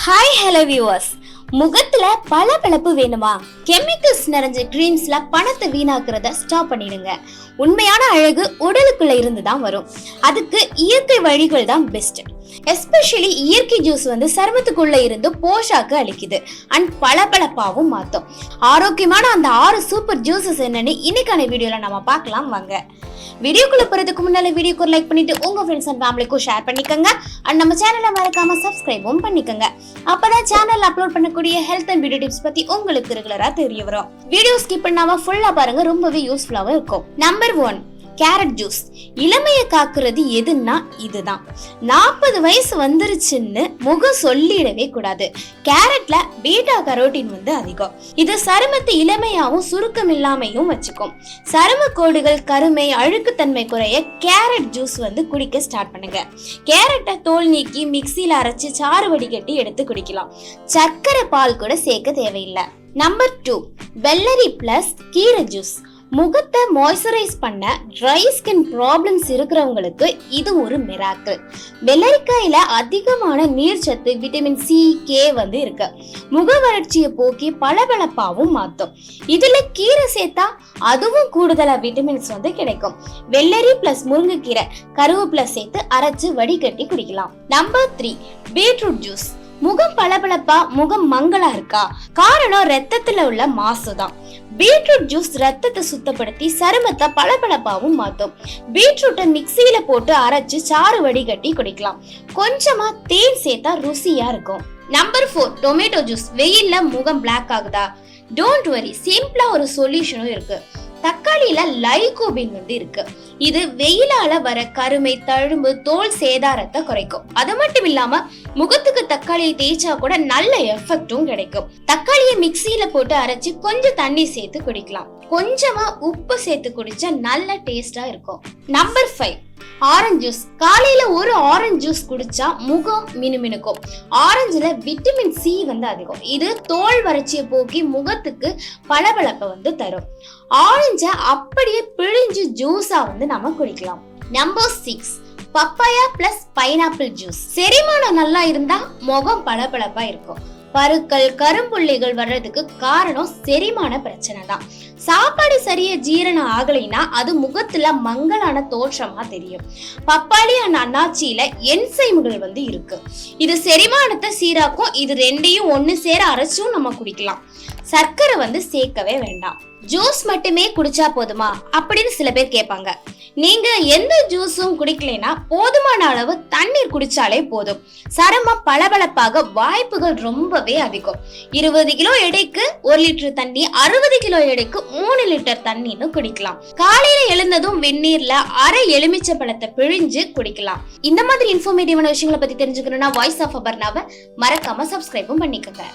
Hi hello viewers, முகத்துல பளபளப்பு வேணுமா? Chemicals நிறைஞ்ச கிரீம்ஸ்ல பணத்தை வீணாக்குறத ஸ்டாப் பண்ணிடுங்க. உண்மையான அழகு உடலுக்குள்ள இருந்து தான் வரும். அதுக்கு இயற்கை வழிகள் தான் பெஸ்ட். எஸ்பெஷலி இயற்கை ஜூஸ் சருமத்துக்குள்ள இருந்து போஷாக்கு அளிக்குது அண்ட் பளபளப்பாவும் மாத்தும். ஆரோக்கியமான அந்த 6 சூப்பர் ஜூசஸ் என்னன்னு இன்னைக்கான வீடியோல நம்ம பார்க்கலாம் வாங்க. வீடியோக்குள்ள போறதுக்கு முன்னால வீடியோக்கு லைக் பண்ணிட்டு உங்க ஃப்ரெண்ட்ஸ் அண்ட் ஃபேமிலிக்கும் ஷேர் பண்ணிக்கோங்க. அண்ட் நம்ம சேனலை மறக்காம சப்ஸ்கிரைபும் பண்ணிக்கோங்க. அப்பதான் சேனல்ல அப்லோட் பண்ணக்கூடிய ஹெல்த் அண்ட் பியூட்டி டிப்ஸ் பத்தி உங்களுக்கு ரெகுலரா தெரிய வரும். வீடியோ ஸ்கிப் பண்ணாம ஃபுல்லா பாருங்க, ரொம்பவே யூஸ்ஃபுல்லாவும் இருக்கும். Number 1, carrot juice. இளமையை காக்குறது எதுன்னா இதுதான். 40 வயசு வந்துருச்சுன்னு முகம் சொல்லிடவே கூடாது. கேரட்ல பீட்டா கரோட்டின் அதிகம். இது சருமத்தை இளமையாவும் சுருக்கம் இல்லாமையும் வச்சுக்கும். சரும கோடுகள், கருமை, அழுக்குத்தன்மை குறைய கேரட் ஜூஸ் குடிக்க ஸ்டார்ட் பண்ணுங்க. கேரட்டை தோல் நீக்கி மிக்சியில அரைச்சு சாறு வடிகட்டி எடுத்து குடிக்கலாம். சர்க்கரை பால் கூட சேர்க்க தேவையில்லை. நம்பர் 2, வெள்ளரி பிளஸ் கீரை ஜூஸ். முகத்தை மாய்ஸ்சரைஸ் பண்ண ட்ரை ஸ்கின் ப்ராப்ளம்ஸ் இருக்கிறவங்களுக்கு இது ஒரு மிராக்கிள். வெள்ளரிக்காயில அதிகமான நீர்ச்சத்து, விட்டமின் சி, கே இருக்கு. முக வறட்சியை போக்கி பளபளப்பாவும் மாத்தும். இதுல கீரை சேர்த்தா அதுவும் கூடுதலா விட்டமின்ஸ் கிடைக்கும். வெள்ளரி பிளஸ் முருங்கைக்கீரை, கருவேப்பிலை சேர்த்து அரைச்சு வடிகட்டி குடிக்கலாம். Number 3, beetroot juice. முகம் பளபளப்பா, முகம் மங்களா இருக்கா? காரணம் ரத்தத்துல உள்ள மாசுதான். பீட்ரூட் ஜூஸ் ரத்தத்தை சுத்தப்படுத்தி சருமத்தை பளபளப்பாவும் மாத்தும். பீட்ரூட்டை மிக்சியில போட்டு அரைச்சு சாறு வடிகட்டி குடிக்கலாம். கொஞ்சமா தேன் சேர்த்தா ருசியா இருக்கும். Number 4, tomato juice. வெயில்ல முகம் பிளாக் ஆகுதா? டோன்ட் வரி, சிம்பிளா ஒரு சொல்யூஷனும் இருக்கு. தக்காளியில லைகோபின் இருக்கு. இது வெயிலால வர கருமை, தழும்பு, தோல் சேதாரத்தை குறைக்கும். அது மட்டும் இல்லாம முகத்துக்கு தக்காளியை தேய்ச்சா கூட நல்ல எஃபெக்டும் கிடைக்கும். தக்காளியை மிக்சியில போட்டு அரைச்சு கொஞ்சம் தண்ணி சேர்த்து குடிக்கலாம். கொஞ்சமா உப்பு சேர்த்து குடிச்சா நல்ல டேஸ்டா இருக்கும். Number 5, orange juice. காலையில ஒரு ஆரஞ்சு ஜூஸ் குடிச்சா முகம் மினுமினுக்கும். ஆரஞ்சுல விட்டமின் சி அதிகம். இது தோல் வறட்சியை போக்கி முகத்துக்கு பளபளப்பை தரும். ஆரஞ்ச அப்படியே பிழிஞ்சு ஜூஸா நம்ம குடிக்கலாம். Number 6, papaya plus pineapple juice. செரிமானம் நல்லா இருந்தா முகம் பளபளப்பா இருக்கும். பருக்கள், கரும்புள்ளிகள் வர்றதுக்கு காரணம் செரிமான பிரச்சனை தான். சாப்பாடு சரியா ஜீரணம் ஆகலைன்னா அது முகத்துல மங்கலான தோற்றமா தெரியும். பப்பாளி அண்ட் அன்னாச்சியில என்சைம்கள் இருக்கு. இது செரிமானத்தை சீராக்கும். இது ரெண்டையும் ஒண்ணு சேர அரைச்சும் நம்ம குடிக்கலாம். சர்க்கரை சேர்க்கவே வேண்டாம். ஜூஸ் மட்டுமே குடிச்சா போதுமா அப்படின்னு சில பேர் கேட்பாங்க. நீங்க எந்த ஜூஸும் குடிக்கலைன்னா போதுமான அளவு தண்ணீர் குடிச்சாலே போதும். சருமம் பளபளப்பாக வாய்ப்புகள் ரொம்பவே அதிகம். 20 கிலோ எடைக்கு 1 லிட்டர் தண்ணி, 60 கிலோ எடைக்கு 3 லிட்டர் தண்ணின்னு குடிக்கலாம். காலையில எழுந்ததும் வெந்நீர்ல அரை எலுமிச்சை பழத்தை பிழிஞ்சு குடிக்கலாம். இந்த மாதிரி இன்ஃபர்மேட்டிவான விஷயங்களை பத்தி தெரிஞ்சுக்கணும்னா வாய்ஸ் ஆஃப் அபர்ணாவை மறக்காம சப்ஸ்கிரைபும் பண்ணிக்கோங்க.